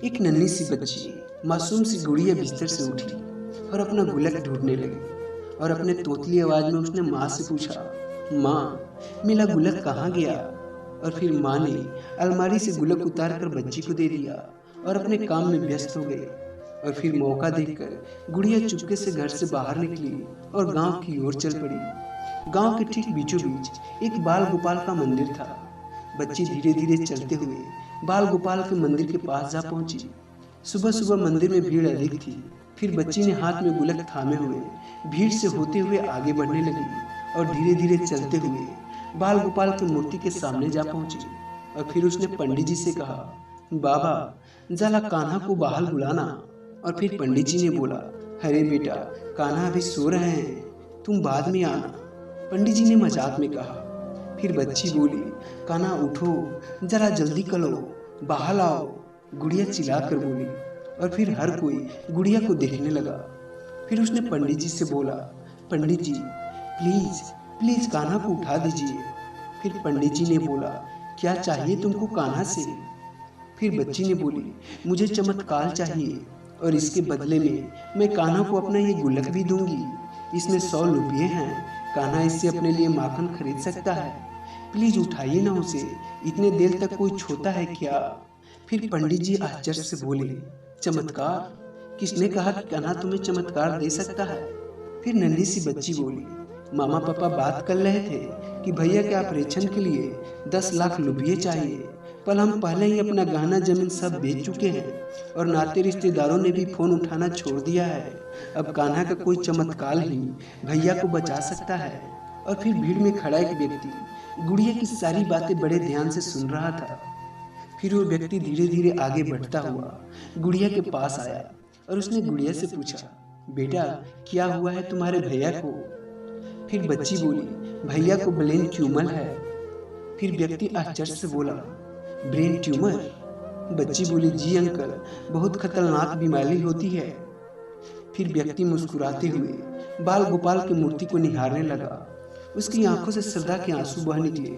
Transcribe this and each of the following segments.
एक नन्ही सी बच्ची मासूम सी गुड़िया बिस्तर से उठी और अपना गुल्लक ढूंढने लगी। और अपने तोतली आवाज में उसने माँ से पूछा, माँ मेरा गुल्लक कहाँ गया? और फिर माँ ने अलमारी से गुल्लक उतार कर बच्ची को दे दिया और अपने काम में व्यस्त हो गई। और फिर मौका देखकर गुड़िया चुपके से घर से बाहर निकली और गांव की ओर चल पड़ी। गांव के ठीक बीचों बीच एक बाल गोपाल का मंदिर था। बच्ची धीरे धीरे चलते हुए बाल गोपाल के मंदिर के पास जा पहुंची। सुबह सुबह मंदिर में भीड़ अधिक थी। फिर बच्ची ने हाथ में गुल्लक थामे हुए भीड़ से होते हुए आगे बढ़ने लगी और धीरे धीरे चलते हुए बाल गोपाल की मूर्ति के सामने जा पहुंची। और फिर उसने पंडित जी से कहा, बाबा जरा कान्हा को बाहर बुलाना। और फिर पंडित जी ने बोला, अरे बेटा कान्हा अभी सो रहे हैं, तुम बाद में आना। पंडित जी ने मजाक में कहा। फिर बच्ची बोली, कान्हा उठो, जरा जल्दी करो, बाहर आओ। गुड़िया चिल्ला कर बोली और फिर हर कोई गुड़िया को देखने लगा। फिर उसने पंडित जी से बोला, पंडित जी प्लीज प्लीज कान्हा को उठा दीजिए। फिर पंडित जी ने बोला, क्या चाहिए तुमको कान्हा से? फिर बच्ची ने बोली, मुझे चमत्कार चाहिए और इसके बदले में मैं कान्हा को अपना ये गुल्लक भी दूंगी। इसमें 100 रुपये हैं, कान्हा इससे अपने लिए माखन खरीद सकता है। प्लीज उठाइए ना उसे, इतने देर तक कोई छोता है क्या? फिर पंडित जी आश्चर्य से बोले, चमत्कार? किसने कहा कि कान्हा तुम्हें चमत्कार दे सकता है? फिर नन्ही सी बच्ची बोली, मामा पापा बात कर रहे थे कि भैया के ऑपरेशन के लिए 10 लाख रुपये चाहिए, पर हम पहले ही अपना गहना जमीन सब बेच चुके हैं और नाते रिश्तेदारों ने भी फोन उठाना छोड़ दिया है। अब कान्हा का कोई चमत्कार ही भैया को बचा सकता है। और फिर भीड़ में खड़ा एक व्यक्ति गुड़िया की सारी बातें बड़े ध्यान से सुन रहा था। फिर वो व्यक्ति धीरे धीरे आगे बढ़ता हुआ गुड़िया के पास आया और उसने गुड़िया से पूछा, बेटा क्या हुआ है तुम्हारे भैया को? फिर बच्ची बोली, भैया को ब्रेन ट्यूमर है। फिर व्यक्ति आश्चर्य से बोला, ब्रेन ट्यूमर? बच्ची बोली, जी अंकल, बहुत खतरनाक बीमारी होती है। फिर व्यक्ति मुस्कुराते हुए बाल गोपाल की मूर्ति को निहारने लगा। उसकी आंखों से श्रद्धा के आंसू बह निकले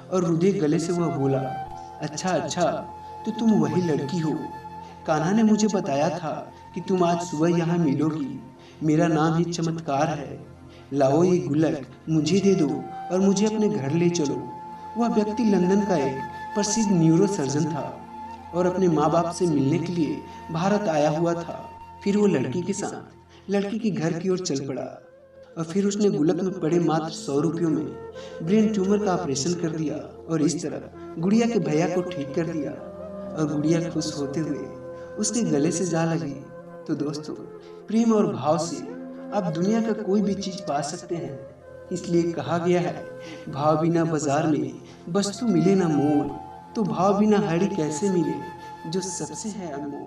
और रुधे गले से वह बोला, अच्छा अच्छा, तो तुम वही लड़की हो। कान्हा ने मुझे बताया था कि तुम आज सुबह यहाँ मिलोगी। मेरा नाम ही चमत्कार है। लाओ ये गुल्लक मुझे दे दो और मुझे अपने घर ले चलो। वह व्यक्ति लंदन का एक प्रसिद्ध न्यूरो सर्जन था और अपने माँ बाप से मिलने के लिए भारत आया हुआ था। फिर वो लड़की के साथ लड़की के घर की ओर चल पड़ा और फिर उसने गुल्लक में पड़े मात्र 100 रुपयों में ब्रेन ट्यूमर का ऑपरेशन कर दिया और इस तरह गुड़िया के भैया को ठीक कर दिया। और गुड़िया खुश होते हुए उसके गले से जा लगी। तो दोस्तों, प्रेम और भाव से आप दुनिया का कोई भी चीज पा सकते हैं। इसलिए कहा गया है, भाव बिना बाजार में वस्तु मिले ना मोल, तो भाव बिना हरी कैसे मिले जो सबसे है अनमोल।